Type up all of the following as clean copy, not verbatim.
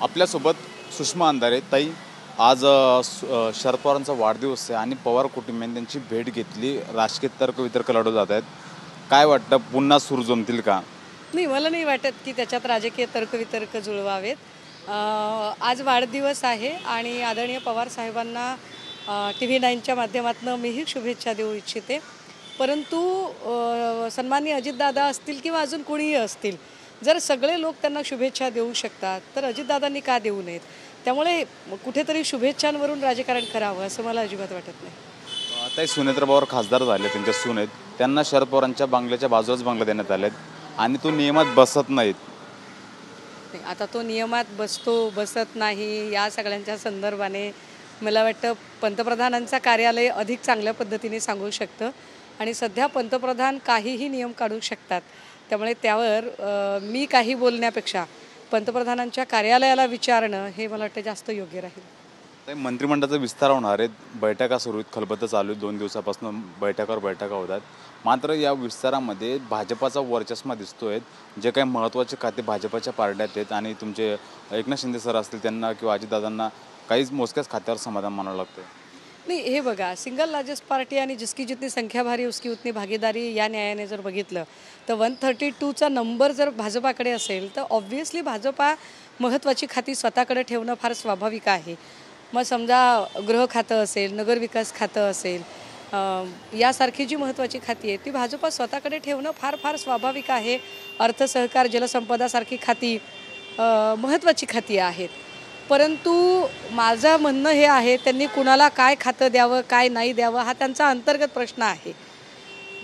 आपल्यासोबत सुषमा अंधारे ताई आज शरद पवारांचा वाढदिवस आहे आणि पवार कुटुंबियांनी त्यांची भेट घेतली. राजकीय तर्कवितर्क लढवत जात आहेत. काय वाटतं, पुन्हा सूर जमतील का? नाही, मला नाही वाटत की त्याच्यात राजकीय तर्कवितर्क जुळवावेत. आज वाढदिवस आहे आणि आदरणीय पवार साहेबांना TV9च्या माध्यमातून मीही शुभेच्छा देऊ इच्छिते. परंतु सन्माननीय अजितदादा असतील किंवा अजून कोणीही असतील, जर सगळे लोक त्यांना शुभेच्छा देऊ शकतात तर अजितदादांनी का देऊ नयेत? त्यामुळे कुठेतरी शुभेच्छांवरून राजकारण करावं असं मला अजिबात वाटत नाही. आता सुनेत्र पवार खासदार झाले, त्यांच्या सून आहेत, त्यांना शरद पवारांच्या बंगल्याच्या बाजूलाच बंगला देण्यात आले आणि तो नियमात बसत नाहीत. आता तो नियमात बसतो बसत नाही या सगळ्यांच्या संदर्भाने मला वाटतं पंतप्रधानांचं कार्यालय अधिक चांगल्या पद्धतीने सांगू शकतं आणि सध्या पंतप्रधान काहीही नियम काढू शकतात. त्यामुळे त्यावर मी काही बोलण्यापेक्षा पंतप्रधानांच्या कार्यालयाला विचारणं हे मला वाटतं जास्त योग्य राहील. मंत्रिमंडळाचा विस्तार होणार आहे, बैठका सुरू आहेत, खलबतं चालू आहे, 2 दिवसापासून बैठकावर बैठका होतात. मात्र या विस्तारामध्ये भाजपाचा वर्चस्व दिसतोय. जे काही महत्त्वाचे खाते भाजपाच्या पारड्यात आहेत आणि तुमचे एकनाथ शिंदे सर असतील त्यांना किंवा अजितदादांना काहीच मोजक्याच खात्यावर समाधान मानावं लागतं. नाही, हे बघा, सिंगल लार्जेस्ट पार्टी आणि जिसकी जितनी संख्या भारी उसकी उतनी भागीदारी या न्यायाने जर बघितलं तर 132चा नंबर जर भाजपाकडे असेल तर ऑब्व्हियसली भाजपा महत्त्वाची खाती स्वतःकडे ठेवणं फार स्वाभाविक आहे. मग समजा गृह खातं असेल, नगरविकास खातं असेल, यासारखी जी महत्त्वाची खाती आहेत ती भाजपा स्वतःकडे ठेवणं फार फार स्वाभाविक आहे. अर्थसहकार, जलसंपदासारखी खाती महत्त्वाची खाती आहेत. परंतु माझं म्हणणं हे आहे, त्यांनी कुणाला काय खातं द्यावं काय नाही द्यावं हा त्यांचा अंतर्गत प्रश्न आहे.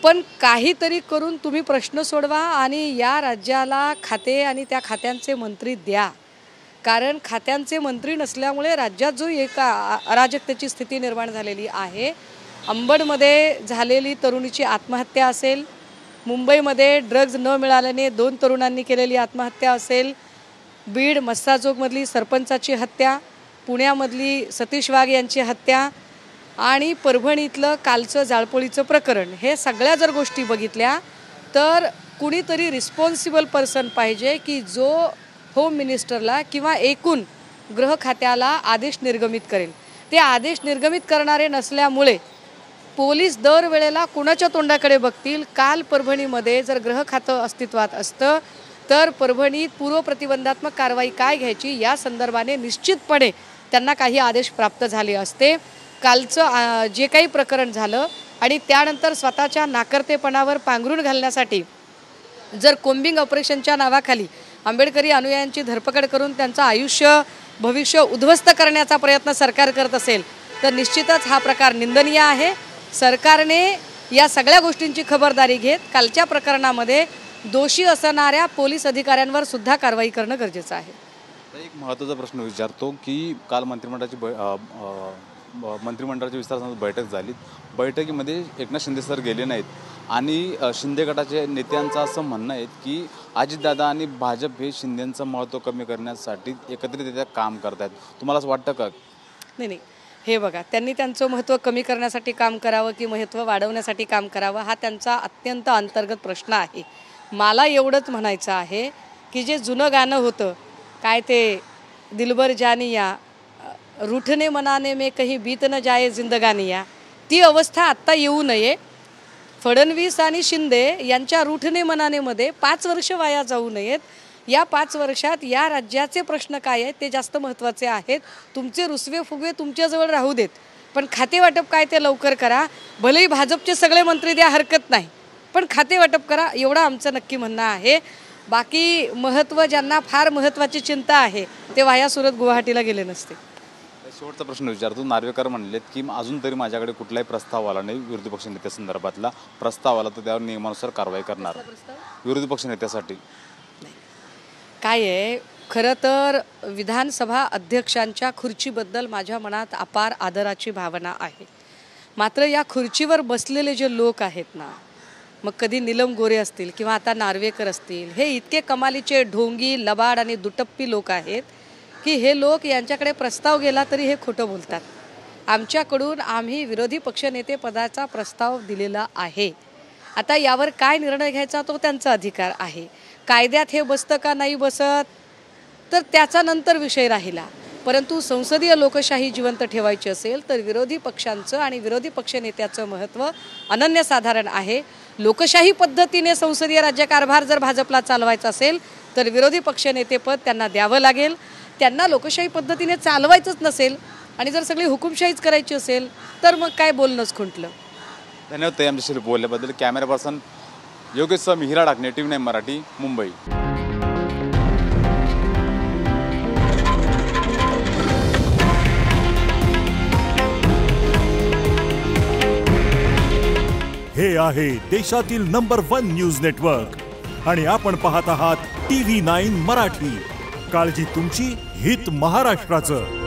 पण काहीतरी करून तुम्ही प्रश्न सोडवा आणि या राज्याला खाते आणि त्या खात्यांचे मंत्री द्या. कारण खात्यांचे मंत्री नसल्यामुळे राज्यात जो एका अराजकतेची स्थिती निर्माण झालेली आहे, अंबडमध्ये झालेली तरुणीची आत्महत्या असेल, मुंबईमध्ये ड्रग्ज न मिळाल्याने 2 तरुणांनी केलेली आत्महत्या असेल, बीड मस्साजोगमधली सरपंचाची हत्या, पुण्यामधली सतीश वाघ यांची हत्या आणि परभणीतलं कालचं जाळपोळीचं प्रकरण, हे सगळ्या जर गोष्टी बघितल्या तर कुणीतरी रिस्पॉन्सिबल पर्सन पाहिजे की जो होम मिनिस्टरला किंवा एकूण गृह खात्याला आदेश निर्गमित करेल. ते आदेश निर्गमित करणारे नसल्यामुळे पोलीस दरवेळेला कुणाच्या तोंडाकडे बघतील. काल परभणीमध्ये जर गृह खातं अस्तित्वात असतं तर परभणीत पूर्वप्रतिबंधात्मक कारवाई काय घ्यायची या संदर्भाने निश्चितपणे त्यांना काही आदेश प्राप्त झाले असते. कालचं जे काही प्रकरण झालं आणि त्यानंतर स्वतःच्या नाकर्तेपणावर पांघरून घालण्यासाठी जर कोम्बिंग ऑपरेशनच्या नावाखाली आंबेडकरी अनुयायांची धरपकड करून त्यांचं आयुष्य भविष्य उद्ध्वस्त करण्याचा प्रयत्न सरकार करत असेल तर निश्चितच हा प्रकार निंदनीय आहे. सरकारने या सगळ्या गोष्टींची खबरदारी घेत कालच्या प्रकरणामध्ये दोषी असणाऱ्या पोलीस अधिकाऱ्यांवर सुद्धा कारवाई करणं गरजेचं आहे. एक महत्त्वाचा प्रश्न विचारतो की काल मंत्रिमंडळाची विस्तारासंदर्भात बैठक झाली. बैठकीमध्ये एकनाथ शिंदे सर गेले नाहीत आणि शिंदे गटाच्या नेत्यांचं असं म्हणणं आहे की अजितदादा आणि भाजप हे शिंदेंचं महत्त्व कमी करण्यासाठी एकत्रितरित्या काम करत आहेत. तुम्हाला असं वाटतं का? नाही, हे बघा, त्यांनी त्यांचं महत्त्व कमी करण्यासाठी काम करावं की महत्त्व वाढवण्यासाठी काम करावं हा त्यांचा अत्यंत अंतर्गत प्रश्न आहे. मला एवढंच म्हणायचं आहे की जे जुनं गाणं होतं काय ते दिलबर जानिया रूठने मनाने में कहीं बीत न जाए जिंदगानिया, ती अवस्था आत्ता येऊ नये. फडणवीस आणि शिंदे यांच्या रूठने मनानेमध्ये 5 वर्ष वाया जाऊ नयेत. या 5 वर्षात या राज्याचे प्रश्न काय आहेत ते जास्त महत्त्वाचे आहेत. तुमचे रुसवे फुगवे तुमच्याजवळ राहू देत, पण खाते वाटप काय ते लवकर करा. भलेही भाजपचे सगळे मंत्री द्या, हरकत नाही, पण खाते वाटप करा, एवढं आमचं नक्की म्हणणं आहे. बाकी महत्त्व ज्यांना फार महत्त्वाची चिंता आहे ते वाया सुरत गुवाहाटीला गेले नसते. शेवटचा प्रश्न विचारतो. नार्वेकर म्हणलेत की अजून तरी माझ्याकडे कुठलाही प्रस्ताव आला नाही, विरोधी पक्ष नेत्यासंदर्भातला प्रस्ताव आला तर त्यावर नियमानुसार कारवाई करणार. विरोधी पक्ष नेत्यासाठी काय आहे, खरं तर विधानसभा अध्यक्षांच्या खुर्चीबद्दल माझ्या मनात अपार आदराची भावना आहे. मात्र या खुर्चीवर बसलेले जे लोक आहेत ना, मग कधी नीलम गोरे असतील किंवा आता नार्वेकर असतील, हे इतके कमालीचे ढोंगी लबाड आणि दुटप्पी लोक आहेत की हे लोक यांच्याकडे प्रस्ताव गेला तरी हे खोटं बोलतात. आमच्याकडून आम्ही विरोधी पक्षनेते पदाचा प्रस्ताव दिलेला आहे. आता यावर काय निर्णय घ्यायचा तो त्यांचा अधिकार आहे. कायद्यात हे बसतं का नाही बसत तर त्याचा नंतर विषय राहिला. परंतु संसदीय लोकशाही जिवंत ठेवायची असेल तर विरोधी पक्षांचं आणि विरोधी पक्षनेत्याचं महत्त्व अनन्यसाधारण आहे. लोकशाही पद्धतीने संसदीय राज्यकारभार जर भाजपला चालवायचा असेल तर विरोधी पक्षनेतेपद त्यांना द्यावं लागेल. त्यांना लोकशाही पद्धतीने चालवायचंच नसेल आणि जर सगळी हुकुमशाहीच करायची असेल तर मग काय बोलणंच खुंटलं. धन्यवाद ताई आमच्याशी बोलल्याबद्दल. Camera person Yogesh Mihira Dakne, TV9 Marathi, Mumbai. हे आहे देशातील नंबर 1 न्यूज नेटवर्क आणि आपण पाहत आहात TV9 मराठी. काळजी तुमची, हित महाराष्ट्राचं.